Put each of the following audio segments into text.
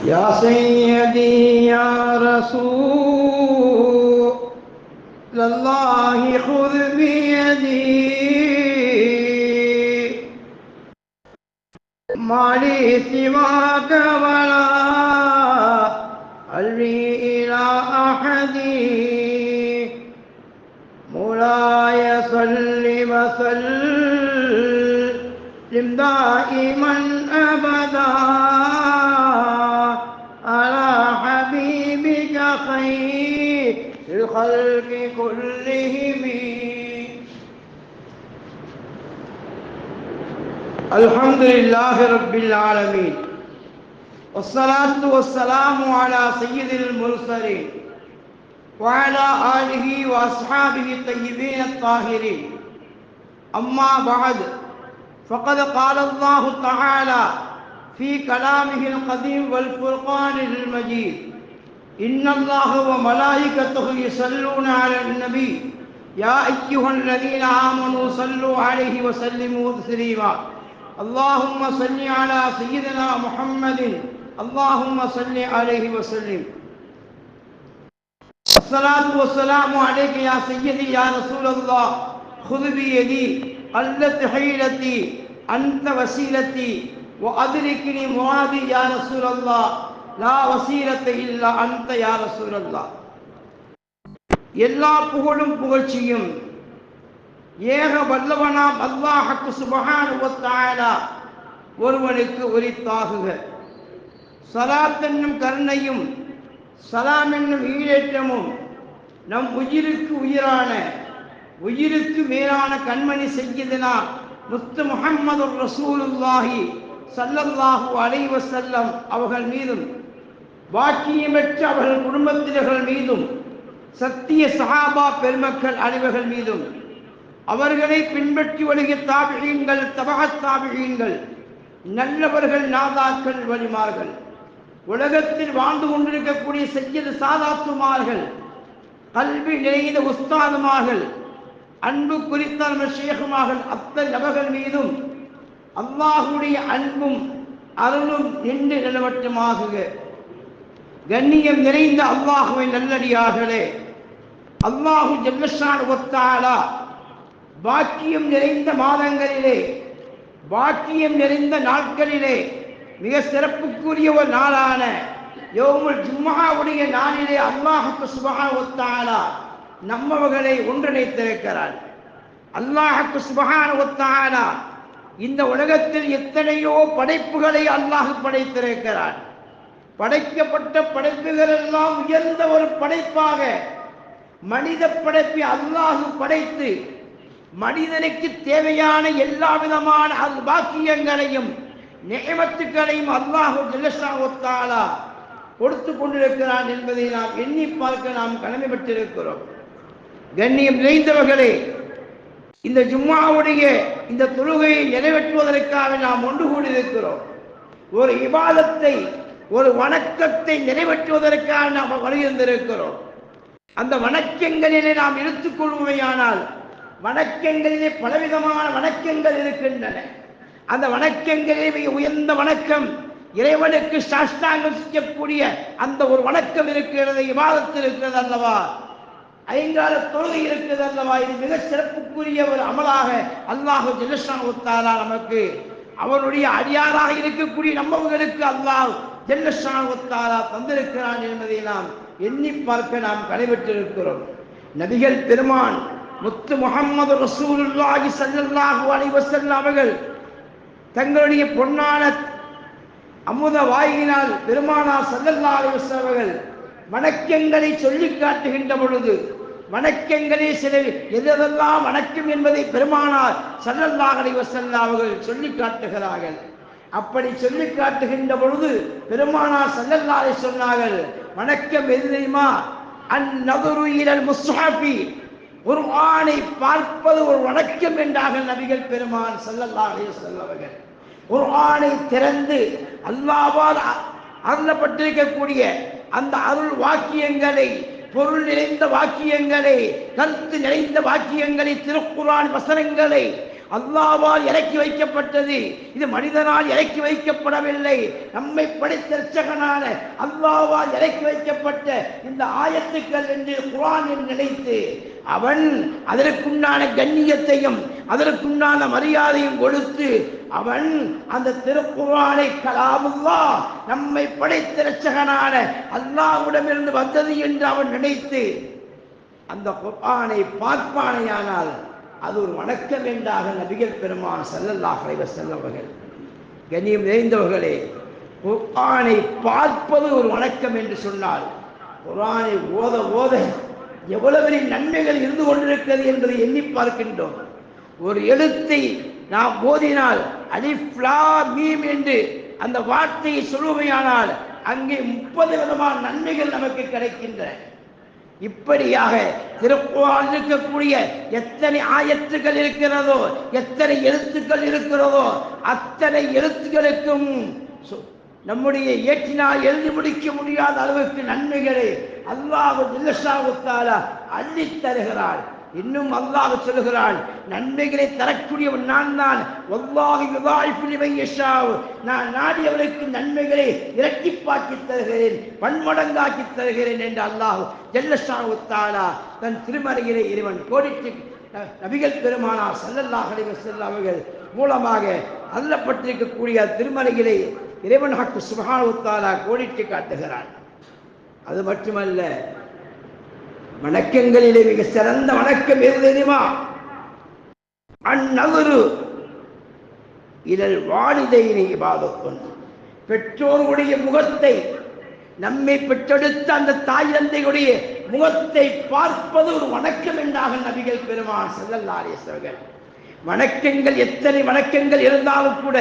يا سيدي يا رسول الله خذ بيدي ما لي سواك ولا قلبي إلى أحد مولاي صل وسلم دائما أبدا على حبيبك خير الخلق كلهم. الحمد لله رب العالمين والصلاة والسلام على سيد المرسلين وعلى آله وأصحابه الطيبين الطاهرين. أما بعد، فقد قال الله تعالى في كلامه القديم والفرقان المجيد: إن الله وملائكته يصلون على النبي يا أيها الذين آمنوا صلوا عليه وسلموا تسليما. اللهم صل على سيدنا محمد اللهم صل عليه وسلم. الصلاة والسلام عليك يا سيدي يا رسول الله خذ بيدي قلت حيلتي أنت وسيلتي وأدركني مرادي يا رسول الله لا وسيلة إلا أنت يا رسول الله. எல்லா புகழும் புகழ்ச்சியும் ஏக வல்லவனாம் அல்லாஹ்வுக்கு சுப்ஹானஹு வ தஆலா ஒருவனுக்கு உரித்தாகுக. ஸலாத் என்னும் கருணையும் சலாம் என்னும் ஈடேற்றமும் நம் உயிருக்கு உயிரான உயிருக்கு மேலான கண்மணி சய்யிதுனா முத்து முஹம்மதுர் ரசூலுல்லாஹி ஸல்லல்லாஹு அலைஹி வஸல்லம் அவர்கள் மீதும் பாக்கியம் பெற்ற அவர்கள் குடும்பத்தினர்கள் மீதும் சத்திய சஹாபா பெருமக்கள் அனைவர்கள் மீதும் அவர்களை பின்பற்றி வருகிற தாபிஈன்கள் தபஅத் தாபிஈன்கள் நல்லவர்கள் நாதாக்கள் வலிமார்கள் உலகத்தில் வாழ்ந்து கொண்டிருக்கக்கூடிய சய்யிது சாதாத்துமார்கள் கல்வி நிறைந்த உஸ்தாதுமார்கள் அன்பு குறித்த ஷேகுமார்கள் அத்தனை நபர்கள் மீதும் அல்லாஹுடைய அன்பும் அருளும் நின்று நிலவட்டுமாகுக. கண்ணியம் நிறைந்த அல்லாஹுவின் நல்லடியார்களே, அல்லாஹு ஜல்லஷானஹு வ தஆலா பாக்கியம் நிறைந்த மாதங்களிலே பாக்கியம் நிறைந்த நாட்களிலே மிக சிறப்புக்குரிய ஒரு நாளான யௌமுல் ஜும்ஆவுடைய நாளிலே அல்லாஹ்வுக்கு சுப்ஹானஹு வ தஆலா நம்மவர்களை ஒன்றிணைத்திருக்கிறார். அல்லாஹ்வுக்கு சுப்ஹானஹு வ தஆலா இந்த உலகத்தில் எத்தனையோ படைப்புகளை அல்லாஹ் படைத்திருக்கிறார். படைக்கப்பட்ட படைப்புகள் எல்லாம் உயர்ந்த ஒரு படைப்பாக மனித படைப்பை அல்லாஹ் படைத்து மனிதனுக்கு தேவையான எல்லா விதமான பாக்கியங்களையும் நிஅமத்துகளையும் அல்லாஹ் ஜல்லஷானஹு வ தஆலா கொடுத்து கொண்டிருக்கிறான் என்பதை நாம் எண்ணி பார்க்க நாம் கடமைப்பட்டிருக்கிறோம். கண்ணியம் நிறைந்தவர்களே, இந்த ஜும்ஆவுடைய இந்த தொழுகையை நிறைவேற்றுவதற்காக நாம் ஒன்று கூடியிருக்கிறோம். ஒரு இபாதத்தை ஒரு வணக்கத்தை நிறைவேற்றுவதற்காக நாம் வருகின்றிருக்கிறோம். அந்த வணக்கங்களிலே நாம் எடுத்துக்கொள்வோமேயானால் வணக்கங்களிலே பலவிதமான வணக்கங்கள் இருக்கின்றன. அந்த வணக்கங்களிலே மிக உயர்ந்த வணக்கம் இறைவனுக்கு சாஷ்டாங்கம் செய்யக்கூடிய அந்த ஒரு வணக்கம் இருக்கிறது, இபாதத் இருக்கிறது அல்லவா, ஐங்கால தொழுகை இருக்கிறது அல்லவா. இது மிக சிறப்புக்குரிய ஒரு அமலாக அல்லாஹ் ஜல்லஷானஹு வ தஆலா நமக்கு அவருடைய அடியாராக இருக்கக்கூடிய நம்மவர்களுக்கு அல்லாஹ் ஜல்லஷானஹு வ தஆலா தந்திருக்கிறான் என்பதை நாம் எண்ணி பார்க்க நாம் கடைபெற்றிருக்கிறோம். நபிகள் பெருமான் முத்து முஹம்மது ரசூலுல்லாஹி ஸல்லல்லாஹு அலைஹி வஸல்லம் அவர்கள் தங்களுடைய பொன்னான அமுத வாயினால் பெருமானார் ஸல்லல்லாஹு அலைஹி வஸல்லம் அவர்கள் வணக்கங்களை சொல்லி காட்டுகின்ற பொழுது வணக்கங்களே சில எதெல்லாம் வணக்கம் என்பதை பெருமானார் ஸல்லல்லாஹு அலைஹி வஸல்லம் அவர்கள் சொல்லி காட்டுகிறார்கள். அப்படி சொல்லி காட்டுகின்ற பொழுது பெருமானார் ஸல்லல்லாஹு அலைஹி சொன்னார்கள், வணக்கம் எது தெரியுமா? அன்-நதுரு இலல் முஸ்ஹஃபி, குர்ஆனை பார்ப்பது ஒரு வணக்கம் என்றார்கள் நபிகள் பெருமான் ஸல்லல்லாஹு அலைஹி வஸல்லம் அவர்கள். குர்ஆனை திறந்து அல்லாஹ்வால் அருளப்பட்டிருக்கக்கூடிய அந்த அருள் வாக்கியங்களை, பொருள் நிறைந்த வாக்கியங்களை, கருத்து நிறைந்த வாக்கியங்களை, திருக்குர்ஆன் வசனங்களை அல்லாஹ்வால் இறக்கி வைக்கப்பட்டது. இது மனிதனால் இறக்கி வைக்கப்படவில்லை. நம்மை படைத்த இரட்சகனான அல்லாஹ்வால் இறக்கி வைக்கப்பட்ட இந்த ஆயத்துக்கள் என்று குர்ஆனில் நினைத்து அவன் அதற்குண்டான கண்ணியத்தையும் அதற்குண்டான மரியாதையும் கொடுத்து அவன் அந்த திருக்குர்ஆனை கலாமுல்லாஹ் நம்மை படைத்த இரட்சகனான அல்லாஹ்விடமிருந்து வந்தது என்று அவன் நினைத்து அந்த குர்ஆனை பார்ப்பானையானால் அது ஒரு வணக்கம் என்றாக நபிகள் பெருமான் ஸல்லல்லாஹு அலைஹி வஸல்லம் அவர்கள். கண்ணியம் நிறைந்தவர்களே, குர்ஆனை பார்ப்பது ஒரு வணக்கம் என்று சொன்னால் குர்ஆனை ஓத ஓத எவ்வளவு நன்மைகள் இருந்து கொண்டிருக்கிறது என்பதை எண்ணி பார்க்கின்றோம். ஒரு எழுத்தை நாம் ஓதினால் அலிஃப் லாம் மீம் என்று அந்த வார்த்தையை சொல்லுமையானால் அங்கே 30 விதமான நன்மைகள் நமக்கு கிடைக்கின்றன. இப்படியாக திருக்குர்ஆனில் இருக்கக்கூடிய எத்தனை ஆயத்துக்கள் இருக்கிறதோ, எத்தனை எழுத்துக்கள் இருக்கிறதோ, அத்தனை எழுத்துக்களுக்கும் நம்முடைய ஏற்றினால் எழுதி முடிக்க முடியாத அளவுக்கு நன்மைகளை அல்லாஹ் ஜல்லஷானஹு தஆலா அள்ளித் தருகிறான். இன்னும் அல்லாஹ் சொல்லுகிறான், நன்மைகளை தரக்கூடியவன் நான் தான். வல்லாஹு யுதாயிஃபு லிமன் யஷா, நான் நாடியவருக்கு நன்மைகளை இரட்டிப்பாக்கி தருகிறேன், பன்மடங்காக்கி தருகிறேன் என்று அல்லாஹ் ஜல்லஷானஹு தஆலா தன் திருமறையிலே இறைவன் கோடிட்டு நபிகள் பெருமானார் ஸல்லல்லாஹு அலைஹி வஸல்லம் அவர்கள் மூலமாக அருளப்பட்டிருக்கக்கூடிய திருமறையிலே இறைவன் ஹக் சுப்ஹானஹு தஆலா கோடிட்டு காட்டுகிறான். அது மட்டுமல்ல, வணக்கங்களிலே மிக சிறந்த வணக்கம் எது தெரியுமா? அந்நதுரு இலல் வாலிதைனி இபாதத்துன், பெற்றோருடைய முகத்தை, நம்மை பெற்றெடுத்த அந்த தாய் தந்தையுடைய முகத்தை பார்ப்பது ஒரு வணக்கம் என்றாக நபிகள் பெருமான் ஸல்லல்லாஹு அலைஹி வஸல்லம். வணக்கங்கள் எத்தனை வணக்கங்கள் இருந்தாலும் கூட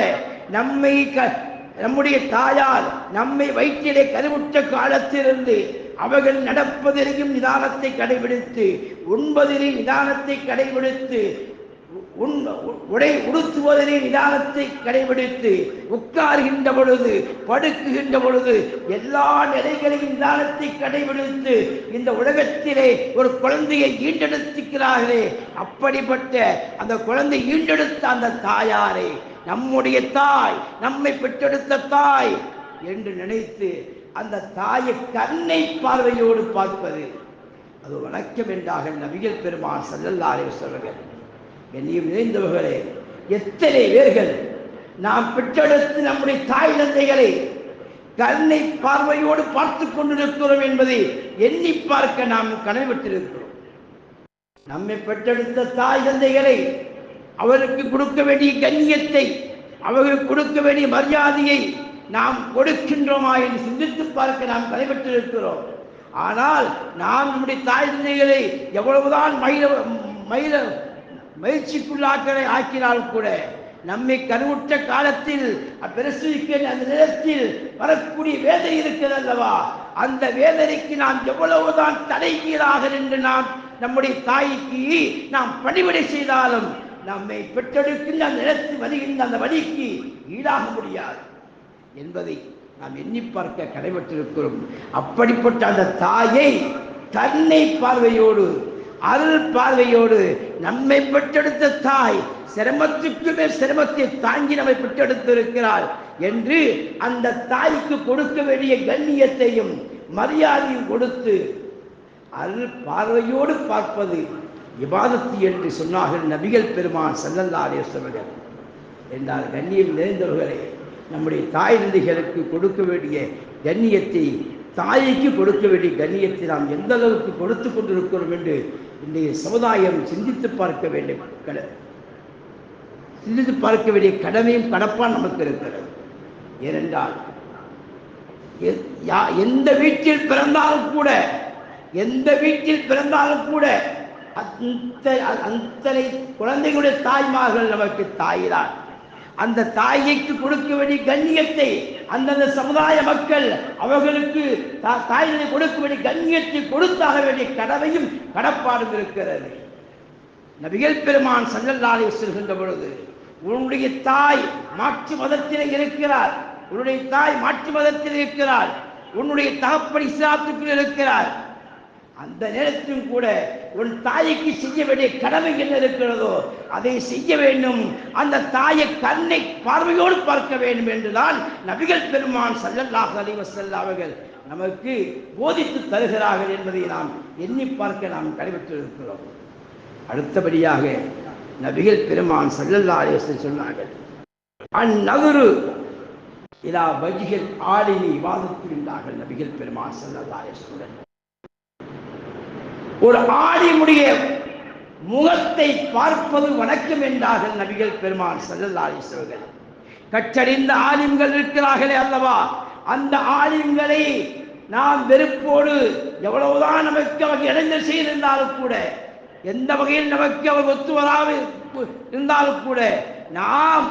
நம்முடைய தாயார் நம்மை வயிற்றிலே கருவுற்ற காலத்திலிருந்து அவர்கள் நடப்பதிலேயும் நிதானத்தை கடைபிடித்து, உண்பதிலே நிதானத்தை கடைபிடித்து, உடை உடுத்துவதிலே நிதானத்தை கடைபிடித்து, உட்கார்கின்ற பொழுது படுக்குகின்ற பொழுது எல்லா நிலைகளையும் நிதானத்தை கடைபிடித்து இந்த உலகத்திலே ஒரு குழந்தையை ஈண்டெடுத்துக்கிறார்களே, அப்படிப்பட்ட அந்த குழந்தை ஈண்டெடுத்த அந்த தாயாரை நம்முடைய தாய், நம்மை பெற்றெடுத்த தாய் என்று நினைத்து அந்த தாயை கண்ணை பார்வையோடு பார்ப்பது அது வணக்கம் என்றாக நபிகள் பெருமான் ஸல்லல்லாஹு அலைஹி வஸல்லம். கண்ணியம் நிறைந்தவர்களே, எத்தனை பேர்கள் நாம் பெற்றெடுத்து நம்முடைய தாய் தந்தைகளை கண்ணை பார்வையோடு பார்த்து கொண்டிருக்கிறோம் என்பதை எண்ணி பார்க்க நாம் கனவிட்டிருக்கிறோம். நம்மை பெற்றெடுத்த தாய் தந்தைகளை அவருக்கு கொடுக்க வேண்டிய கண்ணியத்தை, அவர்களுக்கு கொடுக்க வேண்டிய மரியாதையை நாம் கொடுக்கின்றோமா என்று சிந்தித்து பார்க்க நாம் கடைபெற்றிருக்கிறோம். ஆனால் நாம் நம்முடைய தாய் தந்தைகளை எவ்வளவுதான் மகிழ்ச்சிக்குள்ளாக்களை ஆக்கினால் கூட நம்மை கருவுற்ற காலத்தில் பிரசவிக்கிற அந்த நேரத்தில் வரக்கூடிய வேதனை இருக்கிறது அல்லவா, அந்த வேதனைக்கு நாம் எவ்வளவுதான் தலைகீழாக நின்று நாம் நம்முடைய தாய்க்கு நாம் பணிவிடை செய்தாலும் நம்மை பெற்றெடுக்கின்ற அந்த நேரத்தில் வருகின்ற அந்த வலிக்கு ஈடாக முடியாது என்பதை நாம் எண்ணி பார்க்க கடைபெற்றிருக்கிறோம். அப்படிப்பட்ட அந்த தாயை கண்ணை பார்வையோடு, அருள் பார்வையோடு நம்மை பெற்றெடுத்த தாய் சிரமத்துக்கு மேல் சிரமத்தை தாங்கி நம்மை பெற்றெடுத்திருக்கிறார் என்று அந்த தாய்க்கு கொடுக்க வேண்டிய கண்ணியத்தையும் மரியாதையும் கொடுத்து அருள் பார்வையோடு பார்ப்பது இபாதத்து என்று சொன்னார்கள் நபிகள் பெருமான் ஸல்லல்லாஹு அலைஹி வஸல்லம். என்றால் கண்ணியம் நிறைந்தவர்களே, நம்முடைய தாய் தந்தைகளுக்கு கொடுக்க வேண்டிய கண்ணியத்தை, தாய்க்கு கொடுக்க வேண்டிய கண்ணியத்தை நாம் எந்த அளவுக்கு கொடுத்து கொண்டிருக்கிறோம் என்று இன்றைய சமுதாயம் சிந்தித்து பார்க்க வேண்டும். சிந்தித்து பார்க்க வேண்டிய கடமையும் கடப்பான் நமக்கு இருக்கிறது. ஏனென்றால் எந்த வீட்டில் பிறந்தாலும் கூட அத்தனை குழந்தைகளுடைய தாய்மார்கள் நமக்கு தாய்தான். அந்த தாய்க்கு கொடுக்க வேண்டிய கண்ணியத்தை அந்தந்த சமுதாய மக்கள் அவர்களுக்கு தாய்களை கொடுக்க வேண்டிய கண்ணியத்தை கொடுத்தாக வேண்டிய கடமையும் கடப்பாடும் இருக்கிறது. நபிகள் பெருமான் ஸல்லல்லாஹு அலைஹி வஸல்லம் சொல்கின்ற பொழுது, உன்னுடைய தாய் மாற்று மதத்திலே இருக்கிறார், உன்னுடைய தகப்பன் இஸ்லாத்துக்குள் இருக்கிறார், அந்த நேரத்திலும் கூட உன் தாய்க்கு செய்ய வேண்டிய கடமை என்ன இருக்கிறதோ அதை செய்ய வேண்டும். அந்த தாயை கண்ணை பார்வையோடு பார்க்க வேண்டும் என்றுதான் நபிகள் பெருமான் ஸல்லல்லாஹு அலைஹி வஸல்லம் அவர்கள் நமக்கு போதித்து தருகிறார்கள் என்பதை நாம் எண்ணி பார்க்க நாம் கடைபிடித்திருக்கிறோம். அடுத்தபடியாக நபிகள் பெருமான் ஸல்லல்லாஹு அலைஹி வஸல்லம் சொன்னார்கள், அந்நதுரு இலா வஜ்ஹில் ஆலிமி இபாதத்துல்லாஹ். நபிகள் பெருமான் ஸல்லல்லாஹு அலைஹி வஸல்லம் ஒரு ஆலிமுடைய முகத்தை பார்ப்பது வணக்கம் என்றார்கள் நபிகள் பெருமான் ஸல்லல்லாஹு அலைஹி வஸல்லம். கற்றறிந்த ஆலிம்கள் இருக்கிறார்களே அல்லவா, அந்த ஆலிம்களை நாம் வெறுப்போடு எவ்வளவுதான் நமக்கு அவர் இளைஞர் செய்திருந்தாலும் கூட, எந்த வகையில் நமக்கு அவர் ஒத்துவதாக இருந்தாலும் கூட, நாம்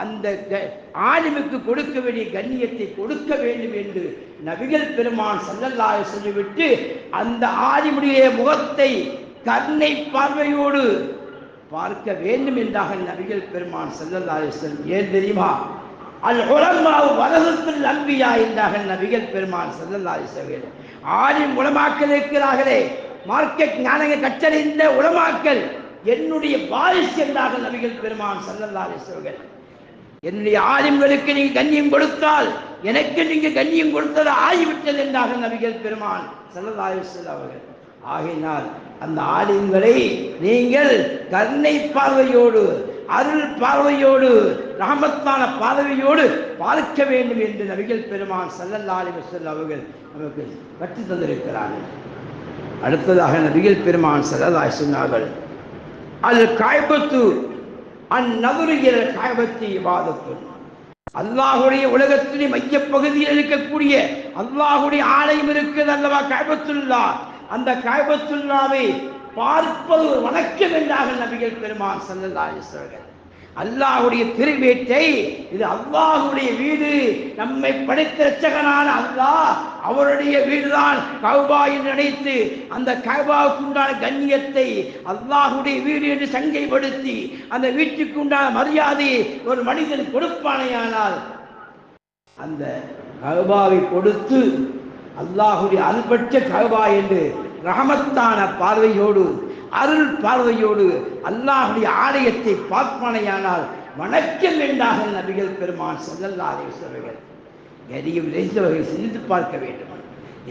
அந்த ஆலிமுக்கு கொடுக்க வேண்டிய கண்ணியத்தை கொடுக்க வேண்டும் என்று நபிகள் பெருமான் ஸல்லல்லாஹு அலைஹி வஸல்லம் சொல்லிவிட்டு அந்த ஆலிமுடைய முகத்தை கண்ணை பார்வையோடு பார்க்க வேண்டும் என்றார்கள் நபிகள் பெருமான் ஸல்லல்லாஹு அலைஹி வஸல்லம். ஏன் தெரியுமா? அல் உலமா வரஹத்துல் அன்பியா என்றார்கள் நபிகள் பெருமான் ஸல்லல்லாஹு அலைஹி வஸல்லம். ஆலிம் உலமாக்கள் இருக்கிறார்களே, மார்க்கெட் ஞானங்க கற்றறிந்த உலமாக்கள் என்னுடைய வாரிசு என்றார்கள் நபிகள் பெருமான் ஸல்லல்லாஹு அலைஹி வஸல்லம். என்னுடைய ஆலிம்களுக்கு நீங்க கண்ணியம் கொடுத்தால் எனக்கு நீங்க கண்ணியம் கொடுத்தது ஆகிவிட்டது என்றார்கள் நபிகள் பெருமான் ஸல்லல்லாஹு அலைஹி வஸல்லம் அவர்கள். ஆகையினால் அந்த ஆலிம்களை நீங்கள் கருணை பார்வையோடு, அருள் பார்வையோடு, ரஹமத்தான பார்வையோடு பார்க்க வேண்டும் என்று நபிகள் பெருமான் ஸல்லல்லாஹு அலைஹி வஸல்லம் அவர்கள் நமக்கு கற்றுத் தந்திருக்கிறார்கள். அடுத்ததாக நபிகள் பெருமான் ஸல்லல்லாஹு அலைஹி வஸல்லம் அவர்கள் அல் காய்பத்து அந்நதுரு இலல் காய்பத்தி இபாதத்து. அல்லாஹுடைய உலகத்திலே மையப்பகுதியில் இருக்கக்கூடிய அல்லாஹுடைய ஆலயம் இருக்கிறது அல்லவா, காய்பத்துல்லா. அந்த காய்பத்துல்லாவை பார்ப்பது ஒரு வணக்கம் என்றார்கள் நபிகள் பெருமான் ஸல்லல்லாஹு அலைஹி வஸல்லம். அல்லாஹுடைய திருவேட்டை, இது அல்லாஹுடைய வீடு, நம்மை படைத்த இரட்சகனான அல்லாஹ் அவருடைய வீடுதான் கஅபா என்று நினைத்து அந்த கஅபாவுக்கு உண்டான கண்ணியத்தை அல்லாஹுடைய வீடு என்று சங்கைப்படுத்தி அந்த வீட்டுக்கு உண்டான மரியாதையை ஒரு மனிதன் கொடுப்பானேயானால் அந்த கஅபாவை கொடுத்து அல்லாஹுடைய அருள்பெற்ற கஅபா என்று ரஹமத்தான பார்வையோடு, அருள் பார்வையோடு அல்லாஹுடைய ஆலயத்தை பார்ப்பானையானால் வணக்கம் என்றார்கள் நபிகள் பெருமான் ஸல்லல்லாஹு அலைஹி வஸல்லம். எதையும் இறைந்தவர்கள் சிந்தித்து பார்க்க வேண்டும்.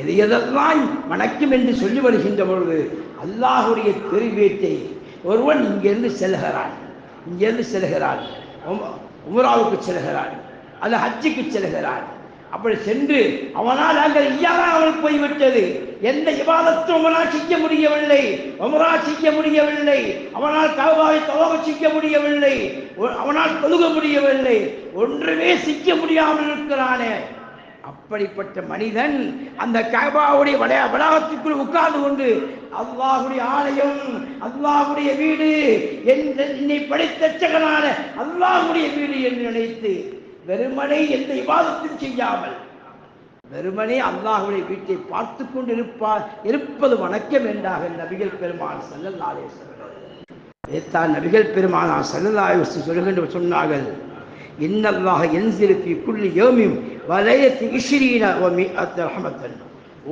எதையெல்லாம் வணக்கம் என்று சொல்லி வருகின்ற பொழுது அல்லாஹுடைய திருவேட்டை ஒருவன் இங்கிருந்து செல்கிறான், உம்ராவுக்கு செல்கிறான், அல்ல ஹஜ்ஜுக்கு செல்கிறான். அப்படி சென்று அவனால் அங்கே அவனுக்கு போய்விட்டது. எந்த இபாதத்தும் அவனால் செய்ய முடியவில்லை, உம்ரா செய்ய முடியவில்லை, அவனால் கஅபாவை தவாஃப் செய்ய முடியவில்லை, அவனால் தொழுக முடியவில்லை, ஒன்றுமே செய்ய முடியாமல் இருக்கிறானே. அப்படிப்பட்ட மனிதன் அந்த கஅபாவுடைய வளாகத்துக்குள் உட்கார்ந்து கொண்டு அல்லாஹுடைய ஆலயம், அல்லாஹுடைய வீடு, என்னை படைத்த இரட்சகனான அல்லாஹுடைய வீடு என்று நினைத்து வெறுமனே எந்த இபாதத்தும் செய்யாமல் வெறுமனே அல்லாஹுடைய வீட்டை பார்த்து கொண்டு இருப்பது வணக்கம் என்றாக நபிகள் பெருமான் ஸல்லல்லாஹு அலைஹி வஸல்லம். இதைத்தான் நபிகள் பெருமான் ஸல்லல்லாஹு அலைஹி வஸல்லம் சொல்கின்ற சொன்னார்கள், இன்னல்லாஹ யன்ஸிலு ஃபீ குல்லி யௌமின் வ லைலத்தி 20 வ 100 ரஹ்மத்தன்.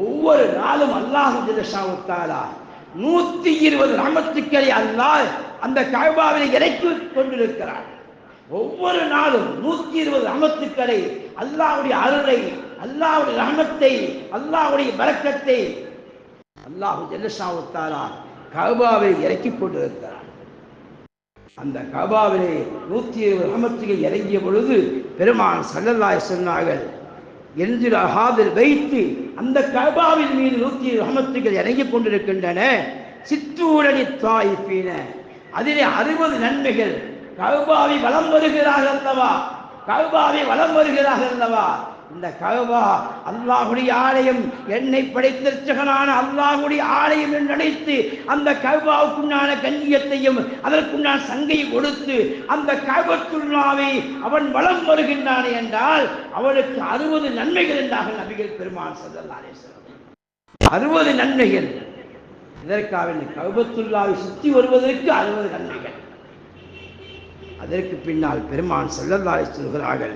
ஒவ்வொரு நாளும் அல்லாஹ் ஜல்லஷாஹு தஆலா 120 ரஹ்மத்துக்களை அல்லாஹ் அந்த கஅபாவில் இறக்கி கொண்டிருக்கிறார். ஒவ்வொரு நாளும் 120 ரஹ்மத்துக்களை, அல்லாஹ்வுடைய அருளை, அல்லாஹ்வுடைய ரஹ்மத்தை, அல்லாஹ்வுடைய பரக்கத்தை அல்லாஹ் ஜல்லஷாஹு தஆலா கஅபாவில் இறக்கி கொண்டிருக்கிறார். அந்த கஅபாவிலே 120 ரஹ்மத்துகள் இறங்கிய பொழுது பெருமான் ஸல்லல்லாஹு அலைஹி சொன்னார்கள், என்ஜில ஹாதில் வைத்து அந்த கஅபாவின் மீது 120 ரஹ்மத்துகள் இறங்கிக் கொண்டிருக்கின்றன. சித்தூரனி தாயிஃபீன, அதிலே 60 நன்மைகள். கஅபாவை வலம் வருகிறார்கள் அல்லவா, கஅபாவை வலம் வருகிறார்கள் அல்லவா. இந்த கஅபா அல்லாஹுடைய ஆலயம், என்னை படைத்த இரட்சகனான அல்லாஹுடைய ஆலயம் என்று நினைத்து அந்த கஅபாவுக்குண்டான கண்ணியத்தையும் அதற்குண்டான சங்கையை கொடுத்து அந்த கஅபத்துல்லாவை அவன் வலம் வருகின்றான் என்றால் அவனுக்கு 60 நன்மைகள் என்றார்கள் நபிகள் பெருமான் ஸல்லல்லாஹு அலைஹி வஸல்லம். 60 நன்மைகள். இதற்காக கஅபத்துல்லாவை சுற்றி வருவதற்கு 60 நன்மைகள். அதற்கு பின்னால் பெருமான் ஸல்லல்லாஹு அலைஹி வஸல்லம் சொல்கிறார்கள்,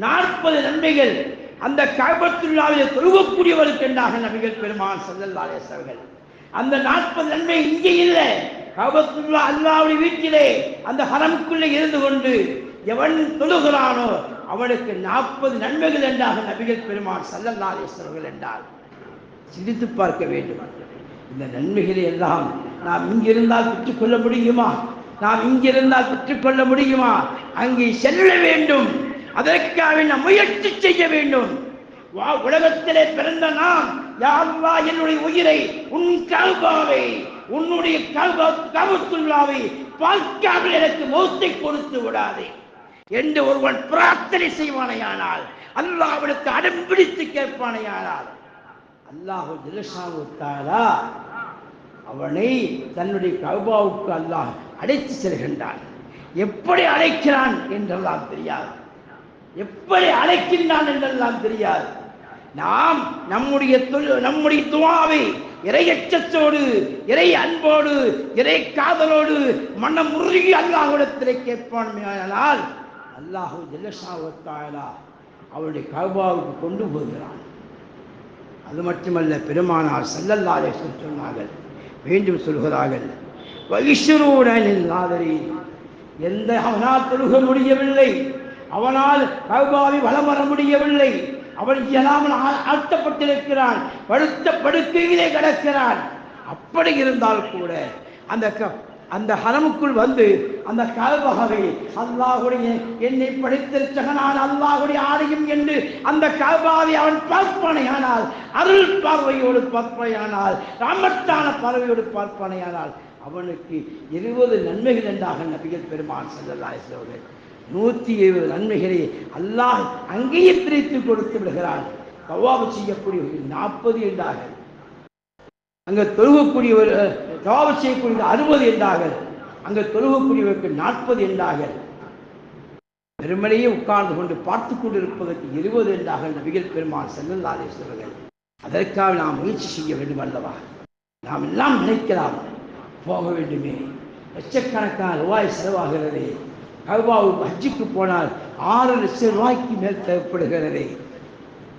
40 நன்மைகள் அந்த கஅபத்துல்லாஹ்வில் தொழுகக்கூடியவருக்கு என்றாக நபிகள் பெருமான் ஸல்லல்லாஹு அலைஹி வஸல்லம். அந்த 40 நன்மை இங்கே இல்லை, கஅபத்துல்லாஹ் அல்லாஹ்வுடைய வீட்டிலே அந்த ஹரமுக்குள்ளே இருந்து கொண்டு எவன் தொழுகிறானோ அவனுக்கு 40 நன்மைகள் என்றாக நபிகள் பெருமான் ஸல்லல்லாஹு அலைஹி வஸல்லம் என்றார். சிந்தித்து பார்க்க வேண்டும். இந்த நன்மைகளை எல்லாம் நாம் இங்கிருந்தால் பெற்றுக்கொள்ள முடியுமா? நாம் இங்கிருந்தால் பெற்றுக்கொள்ள முடியுமா? அங்கே செல்ல வேண்டும். அதற்காக நாம் முயற்சி செய்ய வேண்டும். உலகத்திலே பிறந்த நாம், யா அல்லாஹ் என்னுடைய உயிரை உன் கஅபாவை, உன்னுடைய கஅபத்துல்லாஹ்வை பார்க்காமல் எனக்கு மௌத்தை கொடுத்து விடாதே என்று ஒருவன் பிரார்த்தனை செய்வானையானால், அல்லாஹ்விடத்து அடம்பிடித்து கேட்பானையானால், அல்லாஹ் ஜல்லஷானு தஆலா அவனை தன்னுடைய கஅபாவுக்கு அல்லாஹ் அழைத்து செல்கின்றான். எப்படி அழைக்கிறான் என்றெல்லாம் தெரியாது, எப்படி அழைக்கின்றான் என்றெல்லாம் தெரியாது. நாம் நம்முடைய துஆவை இறையச்சத்தோடு, இறை அன்போடு, இறை காதலோடு மனம் உருகி அல்லாஹ்விடத்திலே கேட்பானால் அல்லாஹ் ஜல்லஷானு தஆலா அவருடைய கஅபாவுக்கு கொண்டு போகிறான். அது மட்டுமல்ல, பெருமானார் ஸல்லல்லாஹு அலைஹி வஸல்லம் சொன்னார்கள், மீண்டும் சொல்கிறார்கள், எந்த அவனால் தொழுக முடியவில்லை, அவனால் கஅபாவை வலம் வர முடியவில்லை, அவன் இயலாமல் ஆழ்த்தப்பட்டிருக்கிறான், படுத்த படுக்கையிலே கிடக்கிறான், அப்படி இருந்தால் கூட அந்த ஹரமுக்குள் வந்து அந்த கஅபாவை அல்லாஹ்வுடைய என்னை படைத்திருக்க நான் அல்லாஹ்வுடைய ஆலயம் என்று அந்த கஅபாவை அவன் பார்ப்பானையானால், அருள் பார்வையோடு பார்ப்பானையானால், ராமத்தான பார்வையோடு பார்ப்பானையானால் அவனுக்கு 20 நன்மைகள் என்றாக நபிகள் பெருமான் ஸல்லல்லாஹு அலைஹி வஸல்லம் 170 நன்மைகளை அல்லாஹ் அங்கேயே பிரித்து கொடுத்து விடுகிறான். தவாப் செய்யக்கூடிய 40 என்றாக, அங்கே தொழுகக்கூடியவர் தவாப் செய்யக்கூடிய 60 என்றார்கள், அங்கே தொழுகக்கூடியவருக்கு 40 என்றார்கள். வெறுமனையே உட்கார்ந்து கொண்டு பார்த்து கொண்டிருப்பதற்கு 20 என்றாக நபிகள் பெருமான் ஸல்லல்லாஹு அலைஹி வஸல்லம். அதற்காக நாம் முயற்சி செய்ய வேண்டும் அல்லவா? நாம் எல்லாம் நினைக்கலாம், போக வேண்டுமே, லட்சக்கணக்கான ரூபாய் செலவாகிறது, கஅபாவுக்கு ஹஜ்ஜுக்கு போனால் 6 லட்சம் ரூபாய்க்கு மேல் தேவைப்படுகிறது,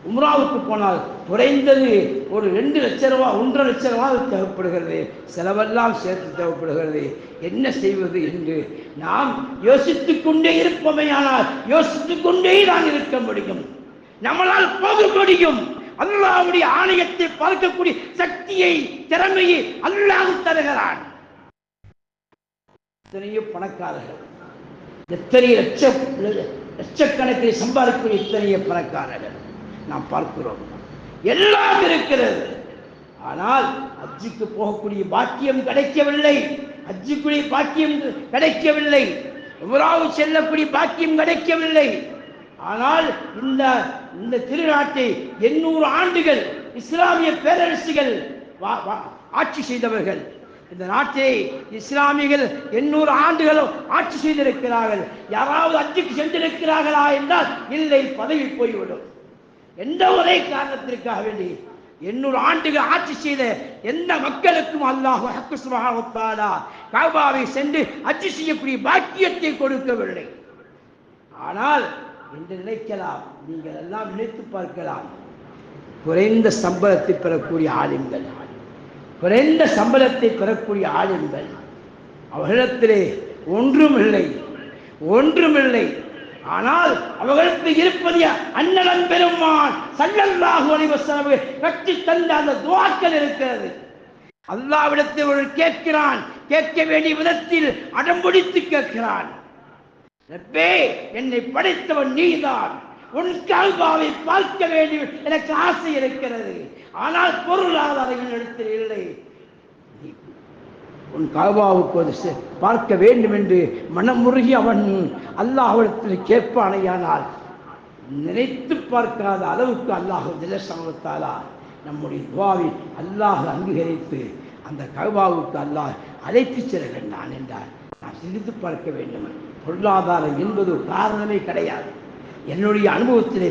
உம்ராவுக்கு போனால் குறைந்தது ஒரு 2 லட்சம் ரூபாய் 1.5 லட்சம் ரூபாய் தேவைப்படுகிறது, செலவெல்லாம் சேர்த்து தேவைப்படுகிறது. என்ன செய்வது என்று நாம் யோசித்துக் கொண்டே இருப்போமேயானால் யோசித்துக் கொண்டே தான் இருக்க முடியும், நம்மளால் போக முடியும். அல்லாஹ்வுடைய ஆணையத்தை பார்க்கக்கூடிய சக்தியை, திறமையை அல்லாஹ் தருகிறான். எத்தனையோ பணக்காரர்கள், எத்தனை லட்சக்கணக்கில் சம்பாதிக்கக்கூடிய எத்தனையோ பணக்காரர்கள் நாம் பார்க்கிறோம், எல்லாம் இருக்கிறது. ஆனால் ஹஜ்ஜுக்கு போகக்கூடிய பாக்கியம் கிடைக்கவில்லை, ஹஜ்ஜுக்குரிய பாக்கியம் கிடைக்கவில்லை, உம்ராவுக்கு செல்லக்கூடிய பாக்கியம் கிடைக்கவில்லை. ஆனால் இந்த திருநாட்டை 800 ஆண்டுகள் இஸ்லாமிய பேரரசுகள் ஆட்சி செய்தவர்கள், இந்த நாட்டை இஸ்லாமியர்கள் 800 ஆண்டுகளும் ஆட்சி செய்திருக்கிறார்கள். யாராவது ஹஜ்ஜுக்கு சென்றிருக்கிறார்களா என்றால் இல்லை, பதவி போய்விடும். எந்த ஒரே காரணத்திற்காக வேண்டி 800 ஆண்டுகள் ஆட்சி செய்த எந்த மக்களுக்கும் அல்லாஹ் சுப்ஹானஹு வ தஆலா கஅபாவை சென்று ஹஜ் செய்யக்கூடிய பாக்கியத்தை கொடுக்கவில்லை. ஆனால் என்று நினைக்கலாம், நீங்கள் எல்லாம் நினைத்து பார்க்கலாம், குறைந்த சம்பளத்தை பெறக்கூடிய ஆலிம்கள், குறைந்த சம்பளத்தை பெறக்கூடிய ஆலிம்கள், அவர்களிடத்திலே ஒன்றுமில்லை. ஆனால் அவர்களுக்கு இருப்பது அண்ணன் பெருமான் ஸல்லல்லாஹு அலைஹி வஸல்லம் கட்டி தந்த அந்த துஆக்கள் இருக்கிறது. அல்லாஹ்விடத்தில் ஒரு கேட்கிறான், கேட்க வேண்டிய விதத்தில் அடம்பிடித்து கேட்கிறான், ரப்பே என்னை படைத்தவன் நீதான், உன் கஅபாவை பார்க்க வேண்டும் எனக்கு ஆசை இருக்கிறது, ஆனால் பொருளாதாரம் என்னிடத்தில் இல்லை, உன் கஅபாவுக்கு பார்க்க வேண்டும் என்று மனமுருகி அவன் அல்லாஹ்விடத்தில் கேட்பானையானால் நினைத்து பார்க்காத அளவுக்கு அல்லாஹ் ஜல்லஷானஹு வ தஆலா நம்முடைய துஆவை அல்லாஹ் அங்கீகரித்து அந்த கஅபாவுக்கு அல்லாஹ் அழைத்து செல்கின்றான் என்றார். நான் சிந்தித்து பார்க்க வேண்டும். பொருளாதாரம் என்பது காரணமே கிடையாது. என்னுடைய அனுபவத்திலே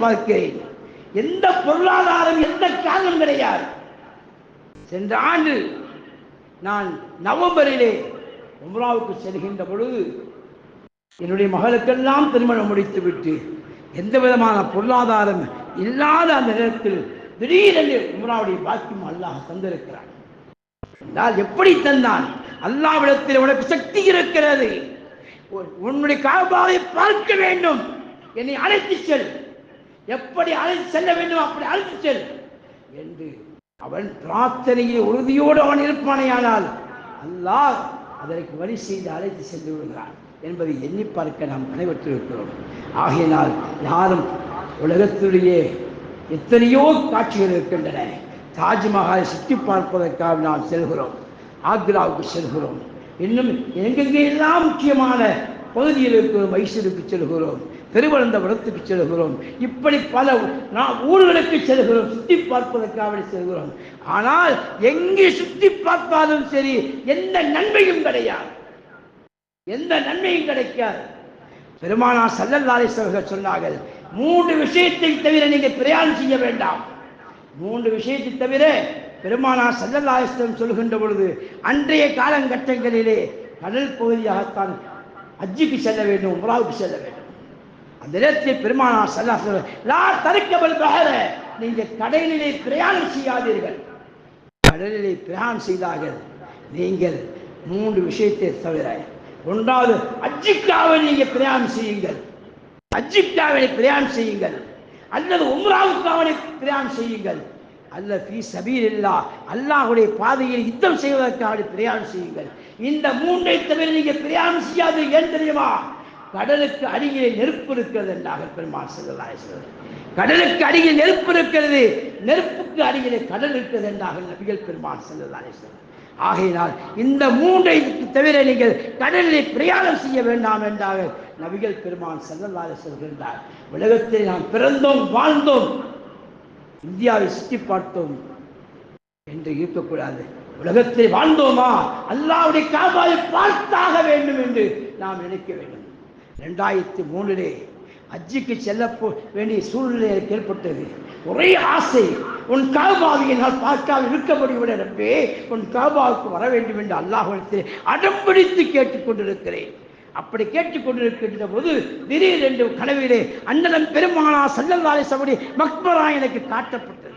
பார்க்கிறேன், எந்த பொருளாதாரம் எந்த காரணம் கிடையாது. சென்ற ஆண்டு நான் நவம்பரிலே உம்ராவுக்கு செல்கின்ற பொழுது என்னுடைய மகளுக்கெல்லாம் திருமணம் முடித்துவிட்டு எந்த விதமான பொருளாதாரம் இல்லாத அந்த நேரத்தில் திடீரென்று உம்ராவுடைய பாக்கியம் அல்லாஹ் தந்திருக்கிறான் என்றால் எப்படி தந்தான்? அல்லாஹ்விடத்தில் உனக்கு சக்தி இருக்கிறது, உன்னுடைய காபாவை பார்க்க வேண்டும், என்னை அழைத்து செல், எப்படி அழைத்து செல்ல வேண்டும் அப்படி அழைத்து செல் என்று அவன் பிரார்த்தனையில் உறுதியோடு அவன் இருப்பானேயானால் அல்லாஹ் அதற்கு வழி செய்து அழைத்து சென்று விடுகிறான் என்பதை எண்ணி பார்க்க நாம் நினைவற்றிருக்கிறோம். ஆகையினால் யாரும் உலகத்திலேயே எத்தனையோ காட்சிகள் இருக்கின்றன. தாஜ்மஹாலை சுற்றி பார்ப்பதற்காக நாம் செல்கிறோம், ஆக்ராவுக்கு செல்கிறோம், இன்னும் எங்கெங்கெல்லாம் முக்கியமான பகுதியில் இருக்கிறோம், மைசூருக்கு செல்கிறோம், திருவனந்தபுரத்துக்கு செல்கிறோம், இப்படி பல ஊர்களுக்கு செல்கிறோம், சுற்றி பார்ப்பதற்காக செல்கிறோம். ஆனால் எங்கே சுற்றி பார்த்தாலும் சரி எந்த நன்மையும் கிடையாது, எந்த நன்மையும் கிடைக்காது. பெருமானார் ஸல்லல்லாஹு அலைஹி வஸல்லம் சொன்னார்கள், 3 விஷயத்தை தவிர நீங்கள் பிரயாணம் செய்ய வேண்டாம். 3 விஷயத்தை தவிர பெருமானார் ஸல்லல்லாஹு அலைஹி வஸல்லம் சொல்கின்ற பொழுது அன்றைய காலகட்டங்களிலே கடல் பகுதியாகத்தான் ஹஜ்ஜுக்கு செல்ல வேண்டும், உம்ராவுக்கு செல்ல வேண்டும். அந்த நேரத்தில் பெருமானார் ஸல்லல்லாஹு அலைஹி வஸல்லம் லா தர்கபல் பஹர, நீங்கள் கடலிலே பிரயாணம் செய்யாதீர்கள். கடலிலே பிரயாணம் செய்தார்கள் நீங்கள் 3 விஷயத்தை தவிர, ஒன்றாவது ஹஜ்ஜுக்காக நீங்கள் பிரயாணம் செய்யுங்கள், ஹஜ்ஜுக்காக பிரயாணம் செய்யுங்கள், அல்லது உம்ராவுக்காக பிரயாணம் செய்யுங்கள், அல்ல ஃபீ சபீலில்லாஹ், அல்லாஹ்வுடைய பாதையில் யுத்தம் செய்வதற்காக பிரயாணம் செய்யுங்கள். இந்த 3ஐ தவிர நீங்கள் பிரயாணம் செய்யாது. ஏன் தெரியுமா? கடலுக்கு அருகிலே நெருப்பு இருக்கிறது என்றார்கள் பெருமானார் ஸல்லல்லாஹு அலைஹி வஸல்லம். கடலுக்கு அருகில் நெருப்பு இருக்கிறது, நெருப்புக்கு அருகிலே கடல் இருக்கிறது என்றார்கள் நபிகள் பெருமானார் ஸல்லல்லாஹு அலைஹி வஸல்லம். ஆகையினால் இந்த 3ஐ தவிர நீங்கள் கடலில் பிரயாணம் செய்ய வேண்டாம் என்றார்கள் நபிகள் பெருமானார் ஸல்லல்லாஹு அலைஹி வஸல்லம் சொல்கிறார். உலகத்தில் நாம் பிறந்தோம், வாழ்ந்தோம், இந்தியாவை சுற்றி பார்த்தோம் என்று இருக்கக்கூடாது. உலகத்தில் வாழ்ந்தோமா, அல்லாஹ்வுடைய காபாவை பார்த்தாக வேண்டும் என்று நாம் நினைக்க வேண்டும். 2003 ஹஜ்ஜுக்கு செல்ல வேண்டிய சூழ்நிலை ஏற்பட்டது. ஒரே ஆசை, உன் காபாவை நான் பார்க்காமல் இருக்க முடியும் ரப்பே, உன் காபாவுக்கு வர வேண்டும் என்று அல்லாஹ்விடத்தில் அடம்பிடித்து கேட்டுக்கொண்டிருக்கிறேன். அப்படி கேட்டுக்கொண்டிருக்கின்ற போது திடீரென்று கனவிலே அண்ணலம் பெருமானார் ஸல்லல்லாஹு அலைஹி வஸல்லம் மக்பரா எனக்கு காட்டப்பட்டது.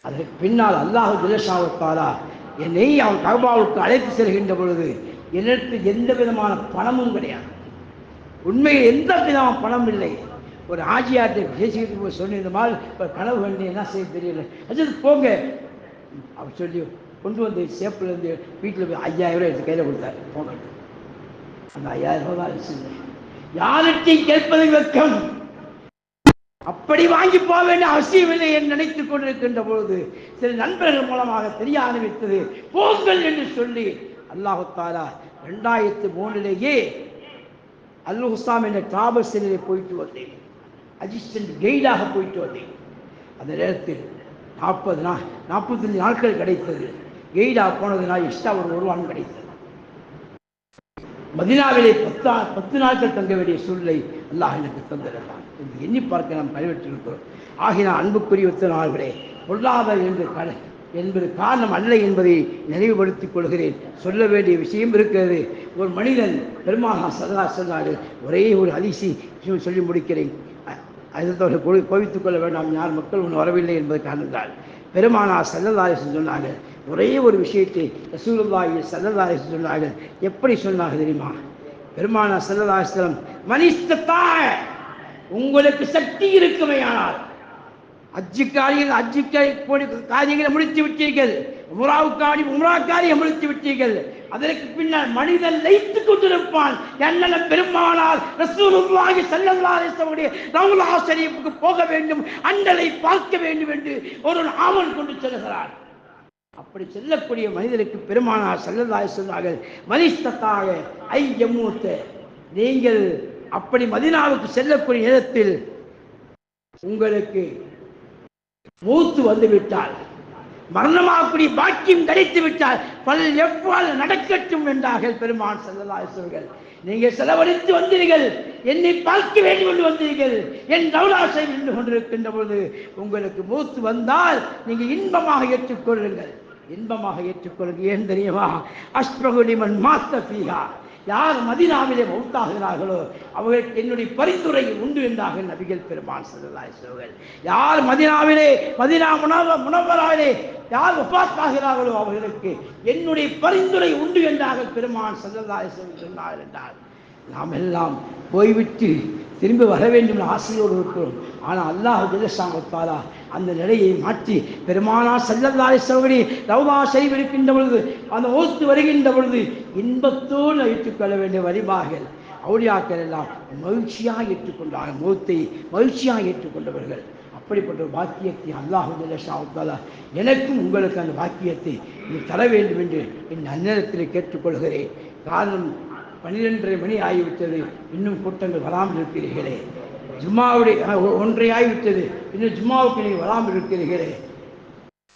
அதற்கு பின்னால் அல்லாஹ் ஜல்லஷானஹு வ தஆலா என்னை அவன் கஅபாவுக்கு அழைத்து செல்கின்ற பொழுது எனக்கு எந்த விதமான பணமும் கிடையாது. உண்மையில் எந்த விதமான பணம் இல்லை. ஒரு ஆஜியார்ட்டை பேசிக்கிட்டு போய் சொன்ன, இந்த மாதிரி இப்போ கனவு வேண்டிய என்ன செய்ய தெரியல, அது போங்க அவர் சொல்லி கொண்டு வந்து சேப்புலேருந்து வீட்டில் போய் 5000 எடுத்து கையில் கொடுத்தாரு. போங்க, அந்த 5000 தான் வச்சுங்க, யார்கிட்டையும் கேட்பதை வெட்கம், அப்படி வாங்கி போக வேண்டிய அவசியம் இல்லை என்று நினைத்துக் கொண்டிருக்கின்ற பொழுது சில நண்பர்கள் மூலமாக தெரிய ஆரம்பித்தது. போங்கள் என்று சொல்லி அல்லாஹ் தஆலா 2003 அல் ஹுசாம் என்ற டிராவல் செல்லிலே போயிட்டு வந்தேன், அசிஸ்டன்ட் கைடாக போயிட்டு வந்தேன். அந்த நேரத்தில் 45 நாட்கள் கிடைத்தது. கைடாக போனதுனால் எக்ஸ்ட்ரா ஒரு வாரம் கிடைத்தது. மதீனாவிலே 10 நாட்கள் தங்க வேண்டிய சூழ்நிலை அல்லாஹ் எனக்கு தந்திருந்தான் என்று எண்ணி பார்க்க நாம் கைவிட்டிருக்கிறோம். ஆகினால் அன்புக்குரியவர்களே, பொருளாதாரம் என்பது காரணம் அல்ல என்பதை நினைவுபடுத்திக் கொள்கிறேன். சொல்ல வேண்டிய விஷயம் இருக்கிறது. ஒரு மனிதன் பெருமானார் ஸல்லல்லாஹு அலைஹி வஸல்லம் ஒரே ஒரு ஹதீஸை சொல்லி முடிக்கிறேன். அதற்கு கோவித்துக் கொள்ள வேண்டாம், யார் மக்கள் ஒன்று வரவில்லை என்பது காரணத்தால் பெருமானார் ஸல்லல்லாஹு அலைஹி வஸல்லம் சொன்னார்கள். ஒரே ஒரு விஷயத்தை ரசூலுல்லாஹி ஸல்லல்லாஹு அலைஹி வஸல்லம் சொன்னார்கள். எப்படி சொன்னார்கள் தெரியுமா? பெருமானார் ஸல்லல்லாஹு அலைஹி வஸல்லம் மனிஸ்ததா, உங்களுக்கு சக்தி இருக்குமையானால் ஹஜ்ஜு காரியங்களை முடித்து விட்டீர்கள், உம்ரா காரியம் முடித்து விட்டீர்கள், அதற்கு பின்னால் மனிதன் லயித்துக் கொண்டிருப்பான். என்ன பெருமானார் ரசூலுல்லாஹி ஸல்லல்லாஹு அலைஹி வஸல்லம் ரவுலா ஷரீஃபுக்கு போக வேண்டும், அண்டலை பார்க்க வேண்டும் என்று ஒரு ஆவல் கொண்டு செல்கிறார். அப்படி செல்லக்கூடிய மனிதனுக்கு பெருமானார் ஸல்லல்லாஹு அலைஹி வஸல்லம் மனிஸ்ததாக ஐயமூத்த, நீங்கள் அப்படி மதீனாவுக்கு செல்லக்கூடிய நேரத்தில் உங்களுக்கு மூத்து வந்துவிட்டால், மரணமாகக்கூடிய பாக்கியம் கிடைத்து விட்டால் பல எவ்வாறு நடக்கட்டும் என்றார்கள் பெருமான் ஸல்லல்லாஹு அலைஹி வஸல்லம். நீங்கள் செலவழித்து வந்தீர்கள், என்னை பார்க்க வேண்டும் என்று வந்தீர்கள், என் ரவுலாசை நின்று கொண்டிருக்கின்ற பொழுது உங்களுக்கு மூத்து வந்தால் நீங்கள் இன்பமாக ஏற்றுக்கொள்ளுங்கள், இன்பமாக ஏற்றுக்கொள்ளுங்கள். ஏன் தெரியுமா? அஷ்பகுலிமன் மாத்த ஃபீஹா, யார் மதீனாவிலே மௌத்தாகிறார்களோ அவர்களுக்கு என்னுடைய பரிந்துரை உண்டு என்றார்கள் நபிகள் பெருமான் ஸல்லல்லாஹு அலைஹி வஸல்லம். யார் மதீனா முனவ்வராவிலே யார் வஃபாத்தாகிறார்களோ அவர்களுக்கு என்னுடைய பரிந்துரை உண்டு என்றார்கள் பெருமான் ஸல்லல்லாஹு அலைஹி வஸல்லம் சொன்னார் என்றார். நாம் எல்லாம் போய்விட்டு திரும்பி வர வேண்டும் ஆசையோடு இருக்கிறோம். ஆனால் அல்லாஹ் ஜல்ல தஆலா அந்த நிலையை மாற்றி பெருமானார் ஸல்லல்லாஹு அலைஹி வஸல்லம் ரௌதா ஷரீஃப் இருக்கின்ற பொழுது அந்த மௌத் வருகின்ற பொழுது இன்பத்தோடு ஏற்றுக்கொள்ள வேண்டிய வழிபார்கள் அவுலியாக்கள் எல்லாம் மகிழ்ச்சியாக ஏற்றுக்கொண்டார்கள். மௌத்தை மகிழ்ச்சியாக ஏற்றுக்கொண்டவர்கள். அப்படிப்பட்ட ஒரு பாக்கியத்தை அல்லாஹ் ஜல்ல தஆலா எனக்கும் உங்களுக்கு அந்த பாக்கியத்தை நீ தர வேண்டும் என்று என் அந்நேரத்தில் கேட்டுக்கொள்கிறேன். காரணம் 12:30 மணி ஆகிவிட்டது, இன்னும் கூட்டங்கள் வராமல் இருக்கிறீர்களே. ஜும்மாவுடைய 1:30 ஆகிவிட்டது, இன்னும் ஜும்மாவுக்கு நீங்கள் வராமல் இருக்கிறீர்களே.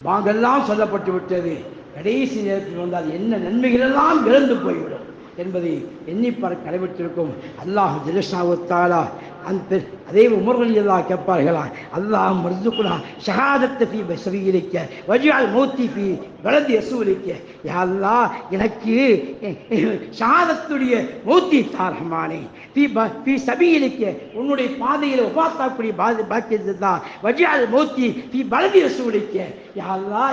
வாங்கெல்லாம் சொல்லப்பட்டு விட்டது. கடைசி நேரத்தில் வந்தால் என்ன நன்மைகளெல்லாம் இழந்து போய்விடும் என்பதை எண்ணிப்பார் கடைபிடித்திருக்கும். அல்லாஹ் ஜல்ல தஆலா அந்த அதே உமர் ரலியல்லாஹு கேட்பார்களா, அல்லாஹ் மர்சுகுனா ஷஹாதத்த ஃபீ பஸவியிலிக்க வஜ்அல் மௌத்தி ஃபீ பலதி ரசூலிக்க. யா அல்லாஹ் எனக்கு ஷஹாதத்துடைய மௌத்தி தா ரஹ்மானே, ஃபீ சபீலிக்க உன்னுடைய பாதையில் வஃபாத்தாக்கூடிய பாக்கியத்தை தான். வஜ்அல் மௌத்தி ஃபீ பலதி ரசூலிக்க. யா அல்லாஹ்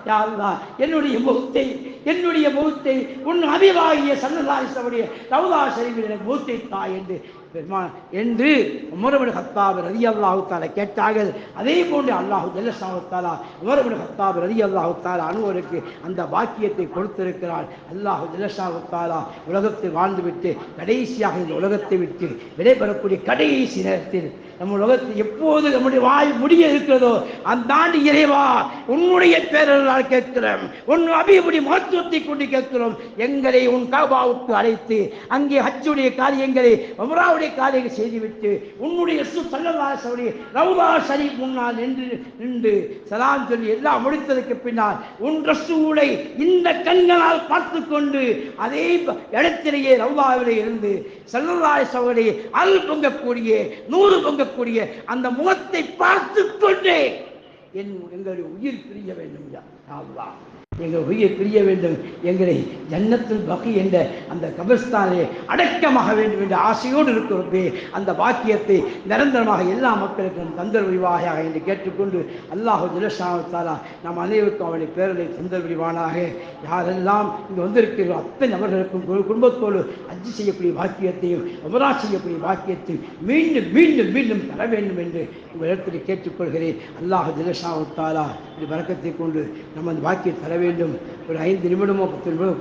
யா அல்லாஹ் என்னுடைய மௌத்தை உன் ஹபீபாகிய ஸல்லல்லாஹு அலைஹி வஸல்லம் ரௌதா ஷரீஃபில் எனக்கு மௌத்தை தா என்று உமர் இப்னு கத்தாப் ரலியல்லாஹு தஆலா கேட்டார்கள். அதே போன்று அல்லாஹ் ஜல்ல தஆலா உமர் இப்னு கத்தாப் ரலியல்லாஹு தஆலா அன்ஹுவுக்கு அந்த பாக்கியத்தை கொடுத்திருக்கிறார். அல்லாஹ் ஜல்ல தஆலா உலகத்தில் வாழ்ந்துவிட்டு கடைசியாக இந்த உலகத்தை விட்டு விடைபெறக்கூடிய கடைசி நேரத்தில் நம்ம உலகத்தில் எப்போது நம்முடைய வாய் முடிய இருக்கிறதோ அந்த ஆண்டு இறைவா உன்னுடைய பேரலால் கேட்கிறோம், உன் அபியுடைய மகத்துவத்தை கொண்டு கேட்கிறோம். எங்களை உன் கஅபாவுக்கு அழைத்து அங்கே ஹஜ்ஜுடைய காரியங்களை உம்ராவுடைய காரியங்களை செய்துவிட்டு உன்னுடைய ஸல்லல்லாஹு அலைஹி வஸல்லம் ரௌதா ஷரீஃப் முன்னால் நின்று சலாம் சொல்லி எல்லாம் முடித்ததற்கு பின்னால் உன் ரசூலை இந்த கண்களால் பார்த்து கொண்டு அதே இடத்திலேயே ரௌதாவிலே இருந்து ஸல்லல்லாஹு அலைஹி வஸல்லம் அல் பொங்கக்கூடிய 100 பொங்கக்கூடிய அந்த முகத்தை பார்த்து கொண்டே எங்களுடைய உயிர் பிரிய வேண்டும். யா அல்லாஹ் எங்கள் உயிர் பிரிய வேண்டும், எங்களை ஜன்னத்துல் பகி என்ற அந்த கபிரஸ்தானிலே அடக்கமாக வேண்டும் என்ற ஆசையோடு இருக்கிறோமே. அந்த பாக்கியத்தை நிரந்தரமாக எல்லா மக்களுக்கும் தந்தர் விரிவாக என்று கேட்டுக்கொண்டு அல்லாஹ் ஜல்ல தஆலா நம் அனைவருக்கும் அவனை பேரலை தந்தர் விரிவானாக. யாரெல்லாம் இங்கு வந்திருக்கிறோம் அத்தனை நபர்களுக்கும் குடும்பத்தோடு ஹஜ் செய்யக்கூடிய பாக்கியத்தையும் உம்ரா செய்யக்கூடிய பாக்கியத்தையும் மீண்டும் மீண்டும் மீண்டும் தர வேண்டும் என்று உங்களிடத்தில் கேட்டுக்கொள்கிறேன். அல்லாஹ் ஜல்ல தஆலா இந்த பரக்கத்தை கொண்டு நம்ம அந்த பாக்கியத்தை தர வேண்டும். ஒரு 5 நிமிடமோ 10 நிமிடம்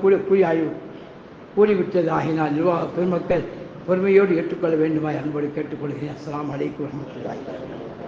கூடிவிட்டது ஆகினால் நிர்வாக பெருமக்கள் பொறுமையோடு ஏற்றுக்கொள்ள வேண்டுமாய் அன்போடு கேட்டுக்கொள்கிறேன். அஸ்ஸலாமு அலைக்கும் வரஹ்மத்துல்லாஹி வபரகாத்துஹு.